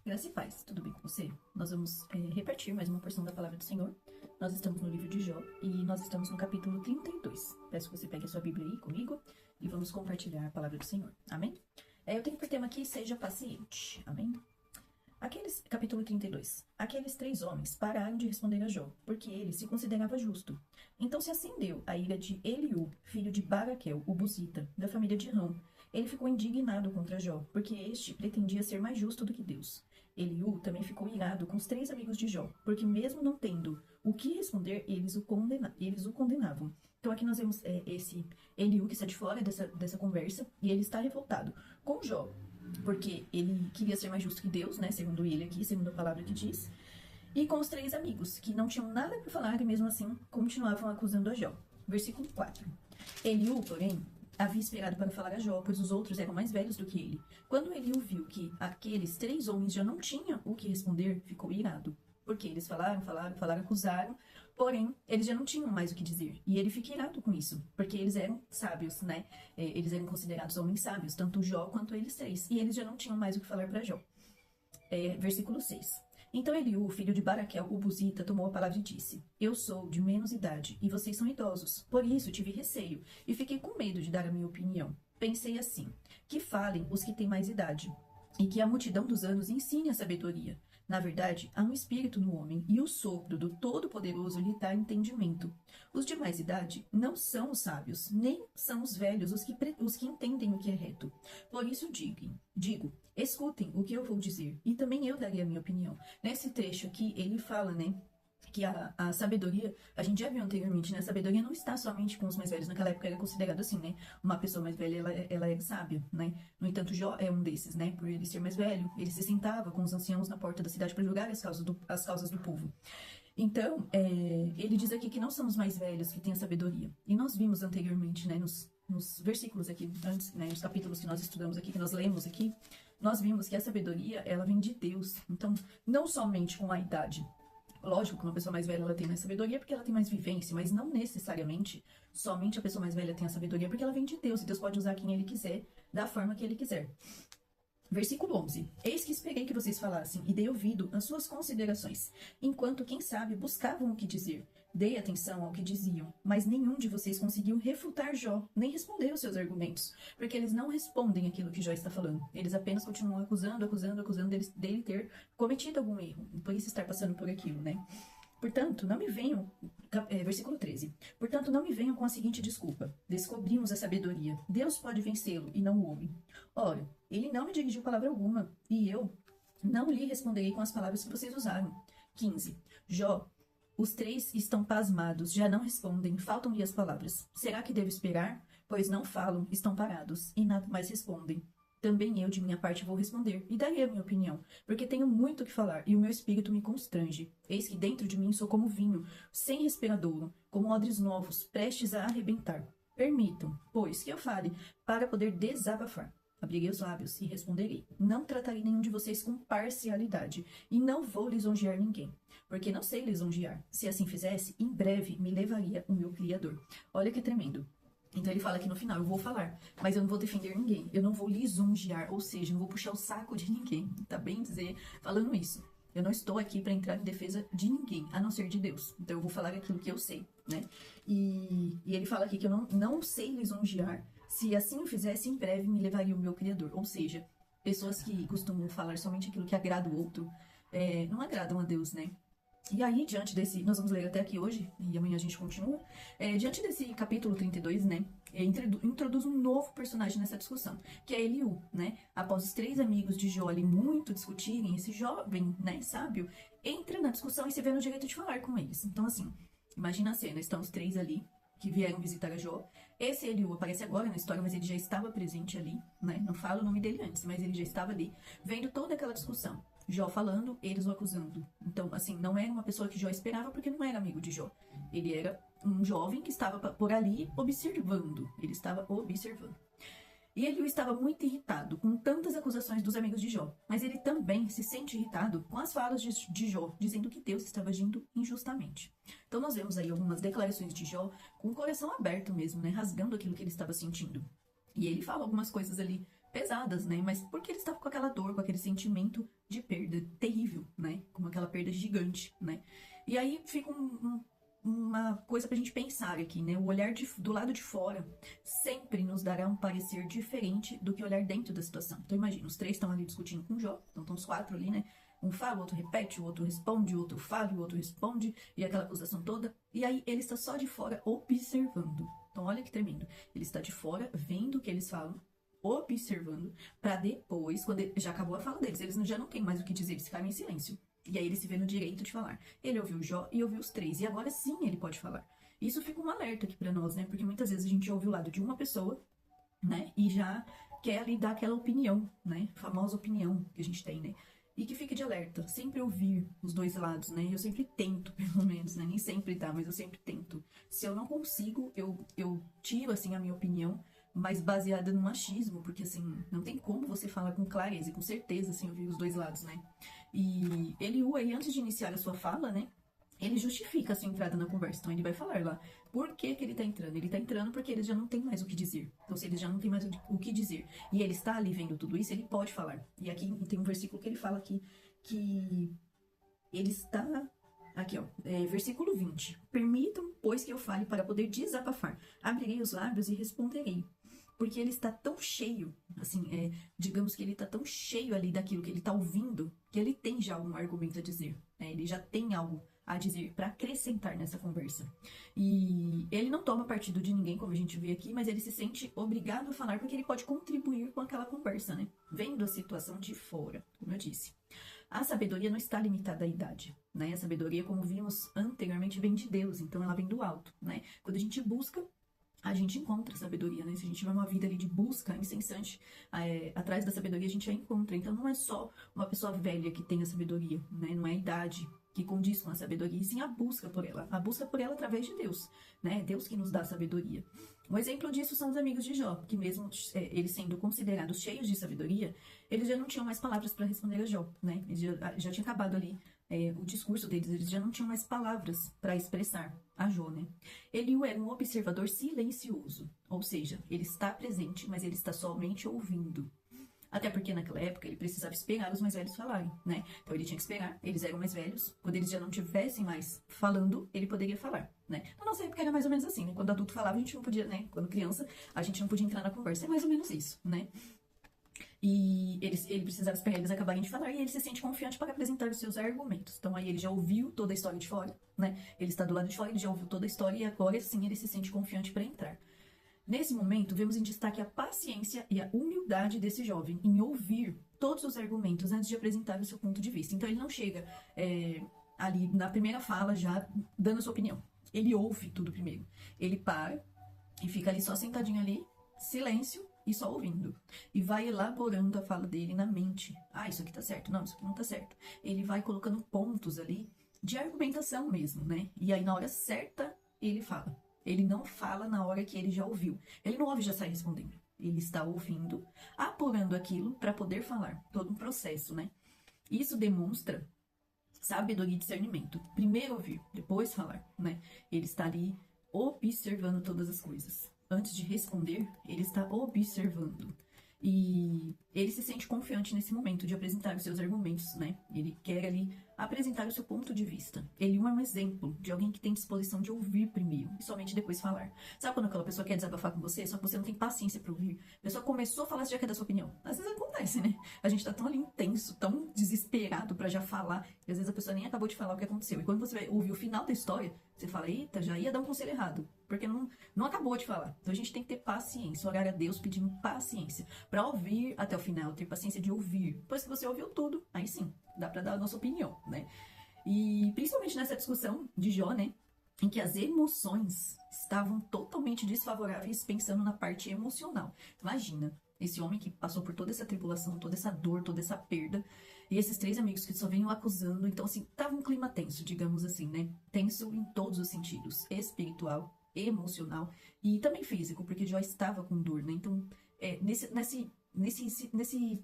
Graça e paz, tudo bem com você? Nós vamos repartir mais uma porção da palavra do Senhor. Nós estamos no livro de Jó e nós estamos no capítulo 32. Peço que você pegue a sua Bíblia aí comigo e vamos compartilhar a palavra do Senhor. Amém? Eu tenho por tema aqui, seja paciente. Amém? Capítulo 32. Aqueles 3 homens pararam de responder a Jó, porque ele se considerava justo. Então se acendeu a ira de Eliú, filho de Baraquel, o Buzita, da família de Rão. Ele ficou indignado contra Jó, porque este pretendia ser mais justo do que Deus. Eliú também ficou irado com os 3 amigos de Jó, porque mesmo não tendo o que responder, eles o condenavam. Então aqui nós vemos esse Eliú que está de fora dessa conversa, e ele está revoltado com Jó, porque ele queria ser mais justo que Deus, né, segundo ele aqui, segundo a palavra que diz, e com os 3 amigos, que não tinham nada para falar e mesmo assim continuavam acusando a Jó. Versículo 4. Eliú, porém, havia esperado para falar a Jó, pois os outros eram mais velhos do que ele. Quando Eliú viu que aqueles 3 homens já não tinham o que responder, ficou irado. Porque eles falaram, acusaram, porém, eles já não tinham mais o que dizer. E ele fica irado com isso, porque eles eram sábios, né? Eles eram considerados homens sábios, tanto Jó quanto eles 3. E eles já não tinham mais o que falar para Jó. Versículo 6. Então Eliú, filho de Baraquel, o Buzita, tomou a palavra e disse: Eu sou de menos idade, e vocês são idosos. Por isso tive receio, e fiquei com medo de dar a minha opinião. Pensei assim: que falem os que têm mais idade, e que a multidão dos anos ensine a sabedoria. Na verdade, há um espírito no homem, e o sopro do Todo-Poderoso lhe dá entendimento. Os de mais idade não são os sábios, nem são os velhos os que entendem o que é reto. Por isso digo, escutem o que eu vou dizer, e também eu darei a minha opinião. Nesse trecho aqui, ele fala, né, que a sabedoria, a gente já viu anteriormente, né, a sabedoria não está somente com os mais velhos. Naquela época era considerado assim, né, uma pessoa mais velha, ela é sábia, né. No entanto, Jó é um desses, né, por ele ser mais velho, ele se sentava com os anciãos na porta da cidade para julgar as causas do povo. Então, ele diz aqui que não são os mais velhos que têm a sabedoria. E nós vimos anteriormente, né, nos versículos aqui, antes, né, nos capítulos que nós estudamos aqui, que nós lemos aqui, nós vimos que a sabedoria, ela vem de Deus. Então, não somente com a idade. Lógico que uma pessoa mais velha ela tem mais sabedoria porque ela tem mais vivência, mas não necessariamente somente a pessoa mais velha tem a sabedoria porque ela vem de Deus, e Deus pode usar quem ele quiser, da forma que ele quiser. Versículo 11. Eis que esperei que vocês falassem e dei ouvido às suas considerações, enquanto, quem sabe, buscavam o que dizer. Dei atenção ao que diziam, mas nenhum de vocês conseguiu refutar Jó, nem responder aos seus argumentos, porque eles não respondem aquilo que Jó está falando. Eles apenas continuam acusando dele ter cometido algum erro, por isso estar passando por aquilo, né? Portanto, não me venham, versículo 13, portanto, não me venham com a seguinte desculpa: descobrimos a sabedoria, Deus pode vencê-lo e não o homem. Ora, ele não me dirigiu palavra alguma, e eu não lhe responderei com as palavras que vocês usaram. 15. Jó, os 3 estão pasmados, já não respondem, faltam-lhe as palavras. Será que devo esperar? Pois não falam, estão parados, e nada mais respondem. Também eu, de minha parte, vou responder, e darei a minha opinião, porque tenho muito o que falar, e o meu espírito me constrange. Eis que dentro de mim sou como vinho, sem respiradouro, como odres novos, prestes a arrebentar. Permitam, pois, que eu fale, para poder desabafar. Abrirei os lábios e responderei. Não tratarei nenhum de vocês com parcialidade, e não vou lisonjear ninguém, porque não sei lisonjear. Se assim fizesse, em breve me levaria o meu Criador. Olha que tremendo. Então ele fala aqui no final: eu vou falar, mas eu não vou defender ninguém, eu não vou lisonjear, ou seja, eu não vou puxar o saco de ninguém, tá bem dizer, falando isso. Eu não estou aqui para entrar em defesa de ninguém, a não ser de Deus. Então eu vou falar aquilo que eu sei, né? E ele fala aqui que eu não sei lisonjear. Se assim eu fizesse, em breve me levaria o meu Criador. Ou seja, pessoas que costumam falar somente aquilo que agrada o outro, não agradam a Deus, né? E aí, diante desse, nós vamos ler até aqui hoje, e amanhã a gente continua. Diante desse capítulo 32, né, introduz um novo personagem nessa discussão, que é Eliú, né? Após os 3 amigos de Jó ali muito discutirem, esse jovem, né, sábio, entra na discussão e se vê no direito de falar com eles. Então, assim, imagina a cena: estão os 3 ali, que vieram visitar a Jó. Esse Eliú aparece agora na história, mas ele já estava presente ali, né? Não falo o nome dele antes, mas ele já estava ali, vendo toda aquela discussão. Jó falando, eles o acusando. Então, assim, não era uma pessoa que Jó esperava, porque não era amigo de Jó. Ele era um jovem que estava por ali observando. Ele estava observando. E Eliú estava muito irritado com tantas acusações dos amigos de Jó. Mas ele também se sente irritado com as falas de Jó, dizendo que Deus estava agindo injustamente. Então nós vemos aí algumas declarações de Jó com o coração aberto mesmo, né? Rasgando aquilo que ele estava sentindo. E ele fala algumas coisas ali pesadas, né? Mas porque ele estava com aquela dor, com aquele sentimento de perda terrível, né? Com aquela perda gigante, né? E aí fica uma coisa pra gente pensar aqui, né? O olhar do lado de fora sempre nos dará um parecer diferente do que olhar dentro da situação. Então imagina, os três estão ali discutindo com Jó, então estão os quatro ali, né? Um fala, o outro repete, o outro responde, o outro fala, o outro responde, e aquela acusação toda. E aí ele está só de fora observando. Então olha que tremendo. Ele está de fora vendo o que eles falam, observando, para depois, quando já acabou a fala deles, eles já não têm mais o que dizer, eles ficaram em silêncio. E aí ele se vê no direito de falar. Ele ouviu Jó e ouviu os três, e agora sim ele pode falar. Isso fica um alerta aqui para nós, né? Porque muitas vezes a gente ouve o lado de uma pessoa, né? E já quer ali dar aquela opinião, né? Famosa opinião que a gente tem, né? E que fique de alerta, sempre ouvir os dois lados, né? Eu sempre tento, pelo menos, né? Nem sempre dá, mas eu sempre tento. Se eu não consigo, eu tiro, assim, a minha opinião, mas baseada no machismo, porque, assim, não tem como você falar com clareza e com certeza, assim, ouvir os dois lados, né? E Eliú, aí, antes de iniciar a sua fala, né? Ele justifica a sua entrada na conversa. Então, ele vai falar lá por que ele tá entrando. Ele tá entrando porque eles já não têm mais o que dizer. Então, se eles já não têm mais o que dizer e ele está ali vendo tudo isso, ele pode falar. E aqui tem um versículo que ele fala aqui que ele está... Aqui, ó, versículo 20. Permitam, pois, que eu fale para poder desabafar. Abrirei os lábios e responderei. Porque ele está tão cheio, assim, digamos que ele está tão cheio ali daquilo que ele está ouvindo, que ele tem já um argumento a dizer. Ele já tem algo a dizer para acrescentar nessa conversa. E ele não toma partido de ninguém, como a gente vê aqui, mas ele se sente obrigado a falar porque ele pode contribuir com aquela conversa, né? Vendo a situação de fora, como eu disse. A sabedoria não está limitada à idade, né? A sabedoria, como vimos anteriormente, vem de Deus, então ela vem do alto, né? Quando a gente busca, a gente encontra sabedoria, né? Se a gente tiver uma vida ali de busca incessante, atrás da sabedoria a gente a encontra. Então não é só uma pessoa velha que tem a sabedoria, né? Não é a idade que condiz com a sabedoria, e sim a busca por ela. A busca por ela através de Deus, né? Deus que nos dá a sabedoria. Um exemplo disso são os amigos de Jó, que mesmo eles sendo considerados cheios de sabedoria, eles já não tinham mais palavras para responder a Jó, né? Eles já tinha acabado ali o discurso deles, eles já não tinham mais palavras para expressar a Jó, né? Eliú era um observador silencioso, ou seja, ele está presente, mas ele está somente ouvindo. Até porque naquela época ele precisava esperar os mais velhos falarem, né? Então ele tinha que esperar, eles eram mais velhos. Quando eles já não estivessem mais falando, ele poderia falar, né? Na nossa época era mais ou menos assim, né? Quando adulto falava, a gente não podia, né? Quando criança, a gente não podia entrar na conversa. É mais ou menos isso, né? E ele precisava esperar eles acabarem de falar e ele se sente confiante para apresentar os seus argumentos. Então aí ele já ouviu toda a história de fora, né? Ele está do lado de fora, ele já ouviu toda a história e agora sim ele se sente confiante para entrar. Nesse momento, vemos em destaque a paciência e a humildade desse jovem em ouvir todos os argumentos antes de apresentar o seu ponto de vista. Então, ele não chega ali na primeira fala já dando a sua opinião. Ele ouve tudo primeiro. Ele para e fica ali só sentadinho ali, silêncio e só ouvindo. E vai elaborando a fala dele na mente. Ah, isso aqui tá certo. Não, isso aqui não tá certo. Ele vai colocando pontos ali de argumentação mesmo, né? E aí, na hora certa, ele fala. Ele não fala na hora que ele já ouviu. Ele não ouve e já sai respondendo. Ele está ouvindo, apurando aquilo para poder falar. Todo um processo, né? Isso demonstra sabedoria e discernimento. Primeiro ouvir, depois falar, né? Ele está ali observando todas as coisas. Antes de responder, ele está observando. E ele se sente confiante nesse momento de apresentar os seus argumentos, né? Ele quer ali apresentar o seu ponto de vista. Ele é um exemplo de alguém que tem disposição de ouvir primeiro e somente depois falar. Sabe quando aquela pessoa quer desabafar com você, só que você não tem paciência para ouvir? A pessoa começou a falar, você já quer dar sua opinião. Às vezes acontece, né? A gente tá tão ali intenso, tão desesperado para já falar, e às vezes a pessoa nem acabou de falar o que aconteceu. E quando você vai ouvir o final da história, você fala, eita, já ia dar um conselho errado, porque não acabou de falar. Então a gente tem que ter paciência, orar a Deus pedindo paciência para ouvir até o final, ter paciência de ouvir. Depois que você ouviu tudo, aí sim, dá para dar a nossa opinião, né? E principalmente nessa discussão de Jó, né, em que as emoções estavam totalmente desfavoráveis, pensando na parte emocional. Imagina, esse homem que passou por toda essa tribulação, toda essa dor, toda essa perda, e esses três amigos que só vinham acusando. Então, assim, tava um clima tenso, digamos assim, né? Tenso em todos os sentidos, espiritual, emocional e também físico, porque Jó estava com dor, né? Então, nesse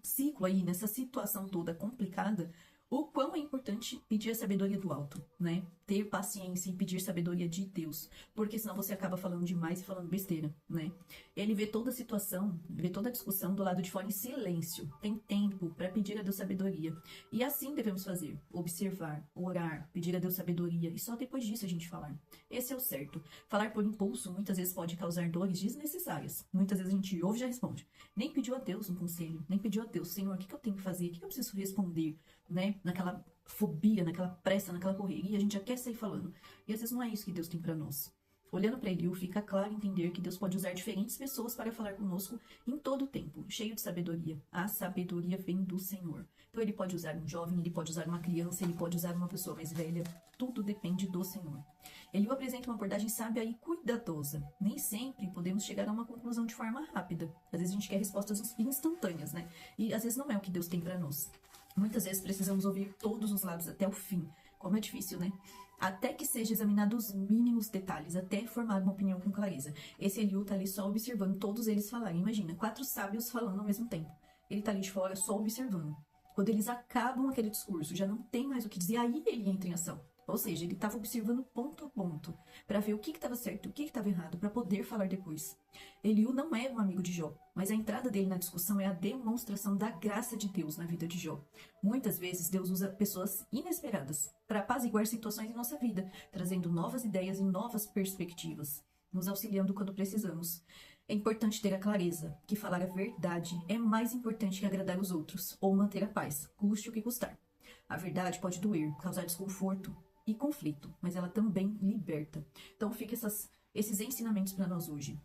ciclo aí, nessa situação toda complicada, o quão é importante importante pedir a sabedoria do alto, né? Ter paciência e pedir sabedoria de Deus, porque senão você acaba falando demais e falando besteira, né? Ele vê toda a situação, vê toda a discussão do lado de fora em silêncio. Tem tempo para pedir a Deus sabedoria. E assim devemos fazer: observar, orar, pedir a Deus sabedoria e só depois disso a gente falar. Esse é o certo. Falar por impulso muitas vezes pode causar dores desnecessárias. Muitas vezes a gente ouve e já responde. Nem pediu a Deus um conselho, nem pediu a Deus: Senhor, o que eu tenho que fazer? O que eu preciso responder? Né? Naquela fobia, naquela pressa, naquela correria, a gente já quer sair falando. E às vezes não é isso que Deus tem para nós. Olhando para Eliú, fica claro entender que Deus pode usar diferentes pessoas para falar conosco em todo o tempo, cheio de sabedoria. A sabedoria vem do Senhor. Então ele pode usar um jovem, ele pode usar uma criança, ele pode usar uma pessoa mais velha. Tudo depende do Senhor. Eliú apresenta uma abordagem sábia e cuidadosa. Nem sempre podemos chegar a uma conclusão de forma rápida. Às vezes a gente quer respostas instantâneas, né? E às vezes não é o que Deus tem para nós. Muitas vezes precisamos ouvir todos os lados até o fim. Como é difícil, né? Até que seja examinado os mínimos detalhes, até formar uma opinião com clareza. Esse Eliú tá ali só observando todos eles falarem. Imagina, 4 sábios falando ao mesmo tempo. Ele tá ali de fora só observando. Quando eles acabam aquele discurso, já não tem mais o que dizer, aí ele entra em ação. Ou seja, ele estava observando ponto a ponto, para ver o que estava certo, o que estava errado, para poder falar depois. Eliú não era um amigo de Jó, mas a entrada dele na discussão é a demonstração da graça de Deus na vida de Jó. Muitas vezes Deus usa pessoas inesperadas para apaziguar situações em nossa vida, trazendo novas ideias e novas perspectivas, nos auxiliando quando precisamos. É importante ter a clareza que falar a verdade é mais importante que agradar os outros ou manter a paz, custe o que custar. A verdade pode doer, causar desconforto e conflito, mas ela também liberta. Então fica esses ensinamentos para nós hoje.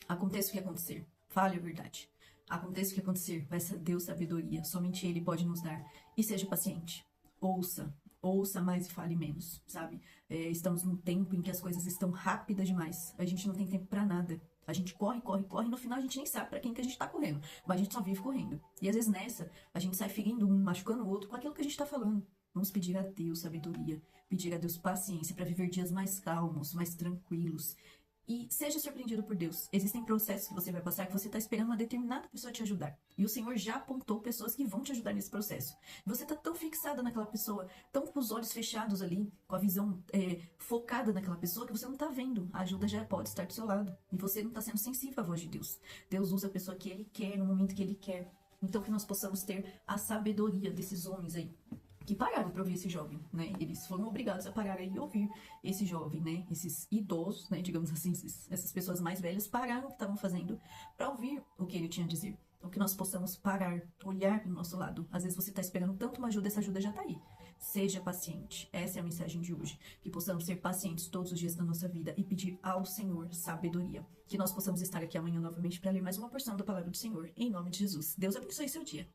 Aconteça o que acontecer, fale a verdade. Aconteça o que acontecer, peça a Deus sabedoria, somente Ele pode nos dar. E seja paciente, ouça mais e fale menos, sabe? Estamos num tempo em que as coisas estão rápidas demais, a gente não tem tempo para nada. A gente corre, e no final a gente nem sabe para quem que a gente tá correndo, mas a gente só vive correndo. E às vezes nessa, a gente sai ferindo um, machucando o outro com aquilo que a gente tá falando. Vamos pedir a Deus sabedoria, pedir a Deus paciência para viver dias mais calmos, mais tranquilos. E seja surpreendido por Deus. Existem processos que você vai passar que você está esperando uma determinada pessoa te ajudar. E o Senhor já apontou pessoas que vão te ajudar nesse processo. Você está tão fixada naquela pessoa, tão com os olhos fechados ali, com a visão focada naquela pessoa, que você não está vendo. A ajuda já pode estar do seu lado. E você não está sendo sensível à voz de Deus. Deus usa a pessoa que Ele quer, no momento que Ele quer. Então que nós possamos ter a sabedoria desses homens aí, que pararam para ouvir esse jovem, né? Eles foram obrigados a parar e ouvir esse jovem, né? Esses idosos, né? Digamos assim, essas pessoas mais velhas pararam o que estavam fazendo para ouvir o que ele tinha a dizer. Então que nós possamos parar, olhar para o nosso lado. Às vezes você está esperando tanto uma ajuda, essa ajuda já está aí. Seja paciente. Essa é a mensagem de hoje. Que possamos ser pacientes todos os dias da nossa vida e pedir ao Senhor sabedoria. Que nós possamos estar aqui amanhã novamente para ler mais uma porção da palavra do Senhor. Em nome de Jesus. Deus abençoe seu dia.